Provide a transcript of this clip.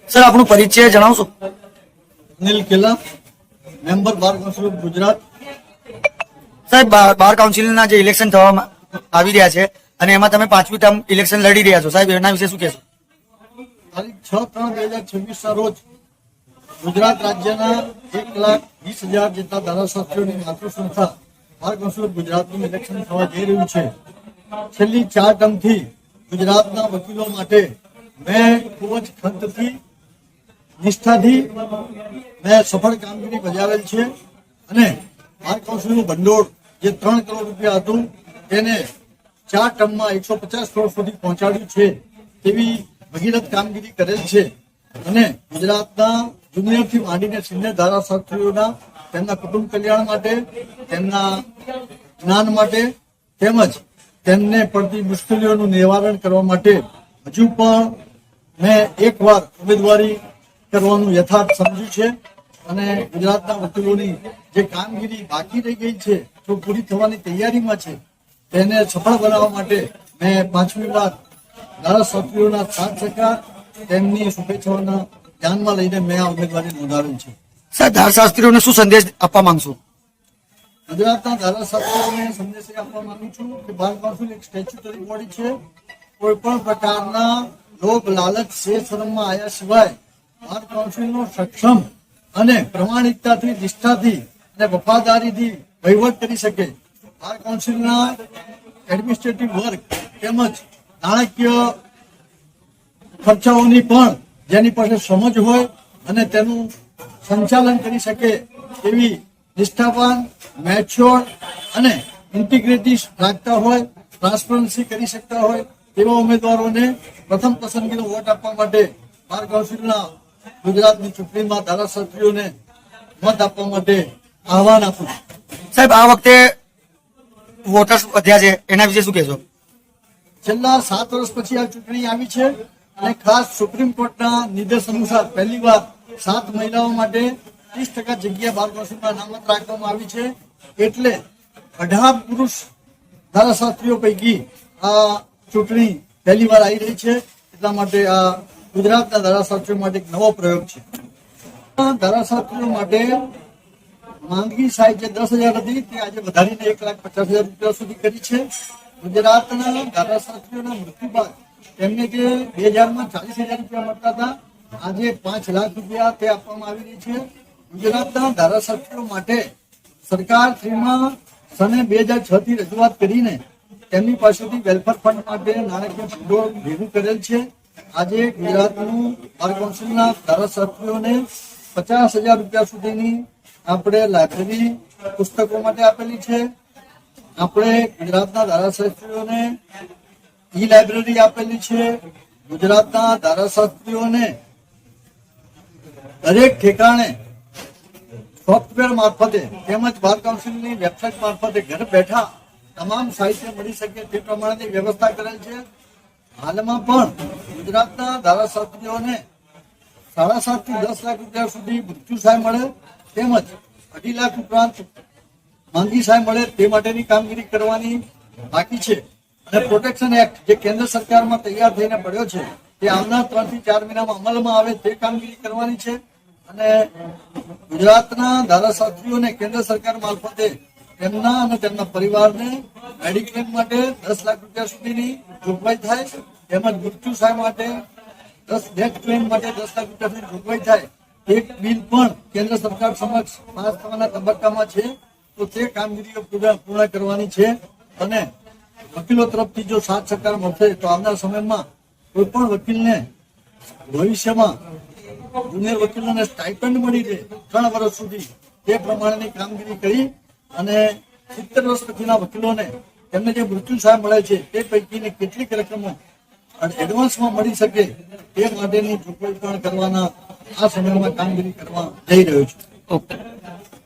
Sir, આપણો પરિચય જણાવશો? Anil Kela, member bar council of Gujarat. સાહેબ, બાર કાઉન્સિલના જે ઇલેક્શન થવા આવી રહ્યા છે અને એમાં તમે 5મી ટર્મ ઇલેક્શન લડી રહ્યા છો, સાહેબ એના વિશે શું કહેશો? તારીખ 6/3/2026 રોજ ગુજરાત રાજ્યના 1,20,000 જેટલા ધારાસભ્યોની માતૃ સંસ્થા બાર કાઉન્સિલ ઓફ ગુજરાતનું ઇલેક્શન થવા જઈ રહ્યું છે. છેલ્લી 4 ટર્મથી ગુજરાતના વકીલો માટે મેં ખૂબ જ ખંતથી, નિષ્ઠાથી મેં સફળ કામગીરી બજાવેલ છે અને બાર કાઉન્સિલનું ભંડોળ જે 3 કરોડ રૂપિયા હતું તેને 4 ટર્મમાં 150 કરોડ સુધી પહોંચાડ્યું છે તેવી ભગીરથ કામગીરી કરેલ છે. અને ગુજરાતના જુનિયરથી માંડીને સિનિયર ધારાસભ્યોના તેમના કુટુંબ કલ્યાણ માટે, તેમના જ્ઞાન માટે તેમજ તેમને પડતી મુશ્કેલીઓનું નિવારણ કરવા માટે હજુ પણ મેં એકવાર ઉમેદવારી કરવાનું યથાર્થ સમજ્યું છે અને ગુજરાતના વકીલોની જે કામગીરી બાકી રહી ગઈ છે, જો પૂરી થવાની તૈયારીમાં છે, તેને સફળ બનાવવા માટે મેં 5મી વાર ધારાસભ્યોના સાથ સહકાર, તેમની શુભેચ્છાઓના ધ્યાનમાં લઈને મેં આ ઉમેદવારી નોંધાવેલ છે. સર, ધારાશાસ્ત્રીઓને શું સંદેશ આપવા માંગશો? ગુજરાતના ધારાસભ્યોને સંદેશ આપવા માંગુ છું કે બાર કાઉન્સિલ એક સ્ટેચ્યુટરી બોડી છે. કોઈ પણ પ્રકારના લોભ, લાલચ, શરમમાં આવ્યા સિવાય બાર કાઉન્સિલનો સક્ષમ અને પ્રમાણિકતાથી, નિષ્ઠાથી અને વફાદારીથી વહીવટ કરી શકે. બાર કાઉન્સિલના એડમિનિસ્ટ્રેટિવ વર્ક તેમજ નાણાકીય ખર્ચાઓની પણ જેની પાસે સમજ હોય અને તેનું સંચાલન કરી શકે એવી નિષ્ઠાવાન, મેચ્યોર અને ઇન્ટિગ્રિટી રાખતા હોય, ટ્રાન્સપરન્સી કરી શકતા હોય તેવા ઉમેદવારોને પ્રથમ પસંદગીનો વોટ આપવા માટે બાર કાઉન્સિલના ગુજરાતની ચૂંટણીમાં ધારાસભ્યોને મત આપવા માટે આહવાન આપું. સાહેબ, આ વખતે વોટર્સ વધ્યા છે, એના વિશે શું કહેશો? છેલ્લા 7 વર્ષ પછી આ ચૂંટણી આવી છે અને ખાસ સુપ્રીમ કોર્ટના નિર્દેશ અનુસાર પહેલીવાર 7 મહિલાઓ માટે 30% જગ્યા બાર કાઉન્સિલમાં અનામત રાખવામાં આવી છે. એટલે 18 પુરુષ ધારાશાસ્ત્રીઓ પૈકી આ ચૂંટણી પહેલીવાર આવી રહી છે. એટલા માટે આ ગુજરાતના ધારાશાસ્ત્રીઓ માટે એક નવો પ્રયોગ છે. ધારાશાસ્ત્રીઓ માટે માંદગી સહાય જે 10,000 હતી તે આજે વધારીને 1,50,000 રૂપિયા સુધી કરી છે. ગુજરાતના ધારાશાસ્ત્રીઓના મૃત્યુ બાદ તેમને જે 2000માં 40,000 રૂપિયા મળતા હતા, આજે 5 લાખ રૂપિયા તે આપવામાં આવી રહી છે. ગુજરાતના ધારાશાસ્ત્રીઓ માટે સરકાર શ્રીમાં સને 2006 થી રજૂઆત કરીને તેમની પાસેથી વેલફેર ફંડ માટે નાણાકીય ભંડોળ ભેગું કરેલ છે. આજે ગુજરાતનું બાર કાઉન્સિલના ધારાશાસ્ત્રીઓને 50,000 રૂપિયા સુધીની આપણે લાઇબ્રેરી પુસ્તકો માટે આપેલી છે. આપણે ગુજરાતના ધારાશાસ્ત્રીઓને ઈ લાઇબ્રેરી આપેલી છે. ગુજરાતના ધારાશાસ્ત્રીઓને દરેક ઠેકાણે સોફ્ટવેર મારફતે તેમજ બાર કાઉન્સિલની વેબસાઇટ મારફતે ઘર બેઠા તમામ સાહિત્ય મળી શકે તે પ્રમાણેની વ્યવસ્થા કરેલ છે. હાલમાં પણ ગુજરાતના ધારાશાસ્ત્રીઓને 7.5 થી 10 લાખ રૂપિયા સુધી મૃત્યુ સહાય મળે તેમજ 2.5 લાખ ઉપરાંત માંદગી સહાય મળે તે માટેની કામગીરી કરવાની બાકી છે. અને પ્રોટેક્શન એક્ટ જે કેન્દ્ર સરકારમાં તૈયાર થઈને પડ્યો છે તે આવનાર 3 થી 4 મહિનામાં અમલમાં આવે તે કામગીરી કરવાની છે. અને ગુજરાતના ધારાશાસ્ત્રીઓને કેન્દ્ર સરકાર મારફતે તેમના અને તેમના પરિવારને મેડિક્લેમ માટે 10 લાખ રૂપિયા સુધીની જોગવાઈ થાય તેમજ મૃત્યુ સહાય માટે ડેથ ક્લેમ માટે 10 લાખ રૂપિયા સુધી જોગવાઈ થાય. એક બિલ પણ કેન્દ્ર સરકાર સમક્ષ પાસ થવાના તબક્કામાં છે, તો તે કામગીરીઓ પૂર્ણ કરવાની છે. અને વકીલો તરફથી જો સાથ સહકાર મળશે તો આવનાર સમયમાં કોઈ પણ વકીલને ભવિષ્યમાં જુનિયર વકીલોને સ્ટાઇપન્ડ મળી રહે 3 વર્ષ સુધી તે પ્રમાણેની કામગીરી કરી અને 70 વર્ષ પછીના વકીલોને તેમને જે મૃત્યુ સહાય મળે છે તે પૈકીની કેટલીક રકમો એડવાન્સમાં મળી શકે તે માટેની જોગવાઈ પણ કરવાના આ સમયમાં કામગીરી કરવા જઈ રહ્યો છું. ઓકે.